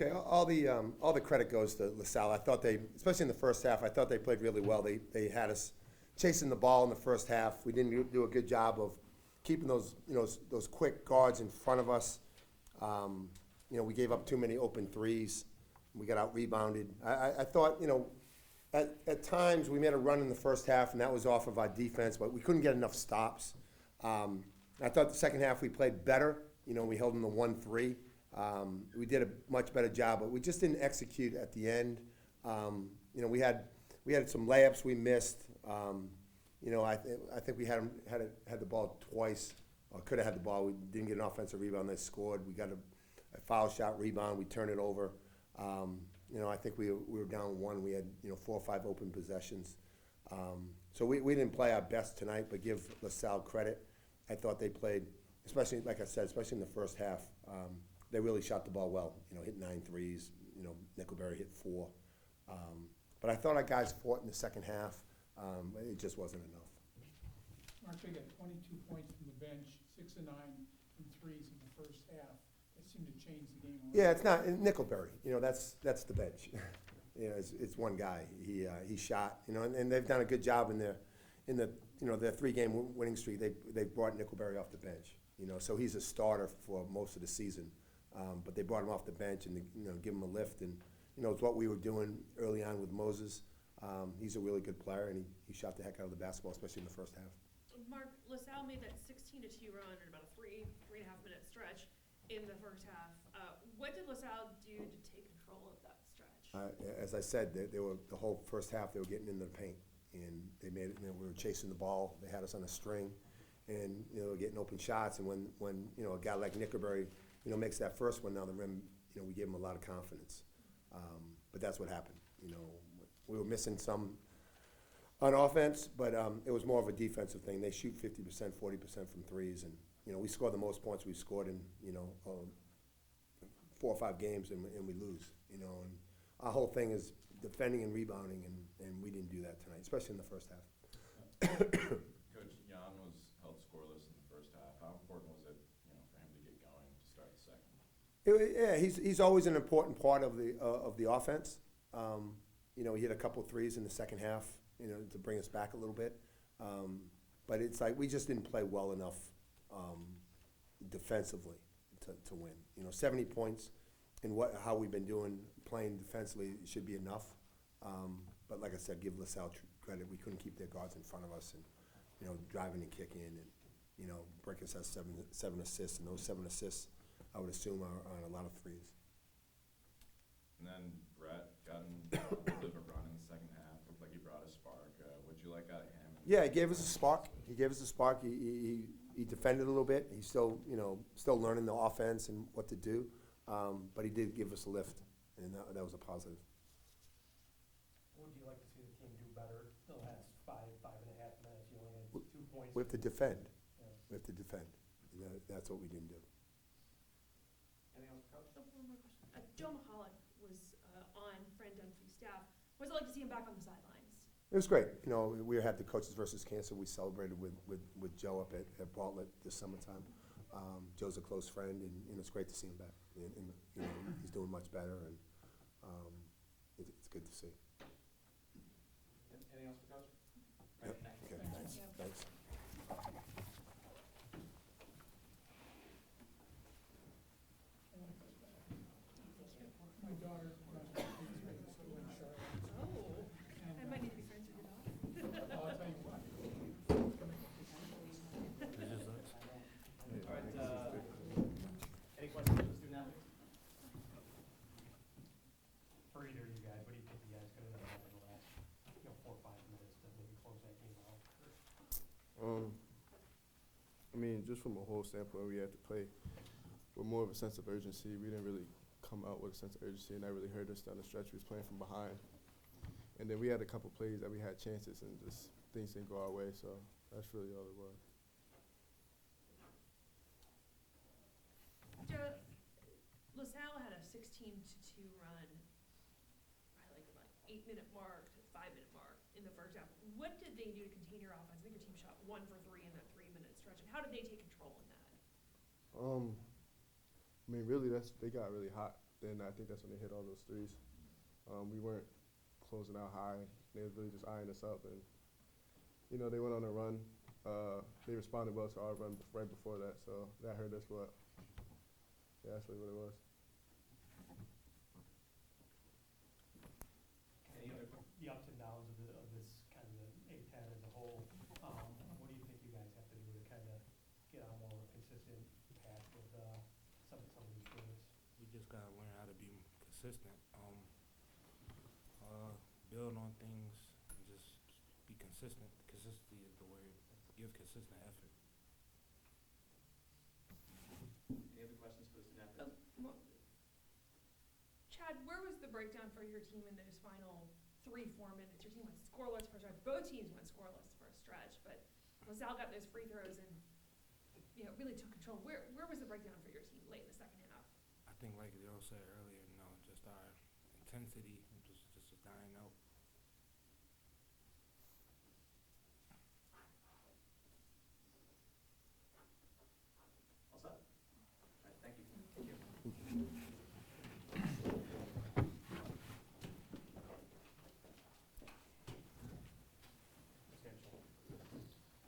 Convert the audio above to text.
Okay, all the credit goes to LaSalle. I thought they, especially in the first half, I thought they played really well. They had us chasing the ball in the first half. We didn't do a good job of keeping those quick guards in front of us. We gave up too many open threes. We got out rebounded. I thought, at times we made a run in the first half, and that was off of our defense, but we couldn't get enough stops. I thought the second half we played better. We held them to 1-3. We did a much better job, but we just didn't execute at the end. We had some layups we missed. I think we had the ball twice, or could have had the ball. We didn't get an offensive rebound. They scored. We got a foul shot rebound. We turned it over. I think we were down one. We had 4 or 5 open possessions. So we didn't play our best tonight, but give LaSalle credit. I thought they played, especially like I said, especially in the first half. They really shot the ball well. Hit 9 threes. Nickelberry hit 4. But I thought our guys fought in the second half. But it just wasn't enough. Mark, they got 22 points from the bench, 6 of 9 from threes in the first half. That seemed to change the game. Yeah, it's not Nickelberry. That's the bench. It's one guy. He shot. And they've done a good job in their 3-game winning streak. They brought Nickelberry off the bench. So he's a starter for most of the season. But they brought him off the bench and give him a lift. And it's what we were doing early on with Moses. He's a really good player, and he shot the heck out of the basketball, especially in the first half. Mark, LaSalle made that 16-2 run in about a 3.5 minute stretch in the first half. What did LaSalle do to take control of that stretch? As I said, they were the whole first half. They were getting into the paint, and they made it. We were chasing the ball. They had us on a string, and getting open shots. And when a guy like Nickelberry, makes that first one down the rim, we gave him a lot of confidence. But that's what happened. We were missing some on offense, but it was more of a defensive thing. They shoot 50%, 40% from threes, and we score the most points we've scored in 4 or 5 games, and we lose. And our whole thing is defending and rebounding, and we didn't do that tonight, especially in the first half. Coach, Jan was held scoreless in the first half. How important was it, for him to get going to start the second? He's always an important part of the offense. He hit a couple threes in the second half, to bring us back a little bit. But it's like we just didn't play well enough defensively to win. 70 points in how we've been playing defensively should be enough. But like I said, give LaSalle credit. We couldn't keep their guards in front of us, and driving and kicking, and Brickens has 7 assists, and those 7 assists I would assume are on a lot of threes. And then Brett got a bit of a run in the second half. Looked like he brought a spark. What'd you like out of him? Yeah, he gave us a spark. He defended a little bit. He's still learning the offense and what to do. But he did give us a lift, and that was a positive. What would you like to see the team do better the last 5.5 minutes? You only had 2 points. We have to defend. Yeah. We have to defend. That's what we didn't do. Anything else, Coach? One more question. Joe Mahalik was on Fran Dunphy's staff. What was it like to see him back on the sidelines? It was great. We had the Coaches versus Cancer. We celebrated with Joe up at Bartlett this summertime. Joe's a close friend, and it's great to see him back. And he's doing much better, and it's good to see. Anything else for Coach? Yep. Thanks. Okay, thanks. My daughter was in Charlotte. Oh, I might need to be friends with your dog. I'll tell you what. All right, any questions for the student athletes? For either of you guys, what do you think you guys could have done in the last 4 or 5 minutes to maybe close that game out? Just from a whole standpoint, we had to play with more of a sense of urgency. We didn't really come out with a sense of urgency, and that really hurt us down the stretch. We was playing from behind. And then we had a couple plays that we had chances, and just things didn't go our way, so that's really all it was. Joe, LaSalle had a 16-2 run, probably like about 8-minute mark to 5-minute mark in the first half. What did they do to contain your offense? I think your team shot 1 for 3 in that 3-minute stretch. And how did they take control in that? Really, they got really hot then I think that's when they hit all those threes. We weren't closing out high. They was really just eyeing us up, and they went on a run. They responded well to our run right before that, so that hurt us. But yeah, that's really what it was. Kind of the ups and downs of this kind of the A-10 as a whole. What do you think you guys have to do to kind of get on more of a consistent path with some of these games? We just gotta learn how to be consistent. Build on things and just be consistent. Consistency is the word. Give consistent effort. Any other questions for the snappers? Chad, where was the breakdown for your team in those final 3-4 minutes? Your team went scoreless for a stretch. Both teams went scoreless for a stretch, but Salle got those free throws and really took control. Where was the breakdown for your team late in the second half? I think like Daryl said earlier, just our intensity